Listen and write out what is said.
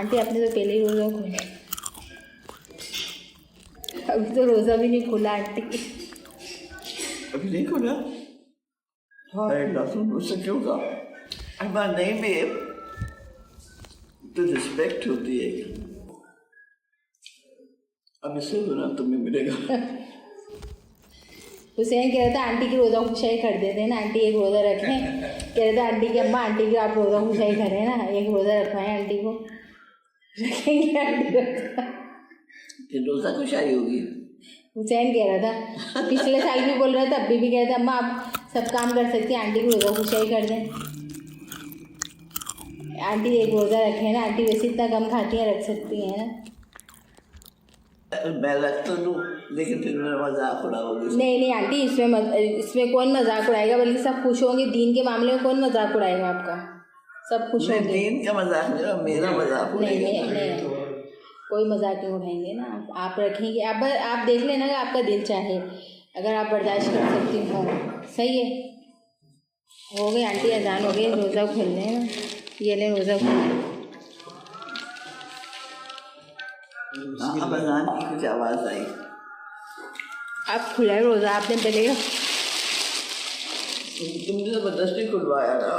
Aunty आपने तो पहले ही रोज़ा खोला, अभी तो रोज़ा भी नहीं खुला आंटी। अभी नहीं खोला? हाय लहसुन मुझसे क्यों कहा? मैं नहीं भी तो रिस्पेक्ट होती है। अब इससे तो ना तुम्हें मिलेगा। हुसैन कह रहा था आंटी की रोज़ा खुशाई कर देते हैं ना, आंटी एक रोज़ा रखें। कह रहे थे आंटी की अम्मा आंटी की आप रोज़ा खुशाई करें ना, एक रोज़ा रखवाएं आंटी को, रखेंगे आंटी रोज़ा। ये रोज़ा खुशाई होगी। हुसैन कह रहा था, पिछले साल भी बोल रहा था, अभी भी कह रहा था अम्मा आप सब काम कर सकती हैं, आंटी की रोज़ा खुशाई कर दें, आंटी एक रोज़ा रखें ना, आंटी वैसे इतना कम खाती हैं, रख सकती हैं ना। मैं रख तो लूँ लेकिन फिर मेरा मजाक उड़ाओगे। नहीं आंटी, इसमें कौन मजाक उड़ाएगा, बल्कि सब खुश होंगे। दीन के मामले में कौन मजाक उड़ाएगा आपका, सब खुश होंगे। दीन का मजाक मेरा मजाक उड़ाएगा। नहीं कोई मजाक नहीं उठाएंगे ना, आप रखेंगे। आप देख लेना कि आपका दिल चाहे, अगर आप बर्दाश्त कर सकती हो। सही है, हो गई आंटी, अजान हो गई, रोज़ा खोलने हैं ना, ये ले रोज़ा खोल। अब अजान की कुछ आवाज़ आई। आप खुला है रोज़ा, आपने पहले तुमने ज़बरदस्ती खुलवाया ना।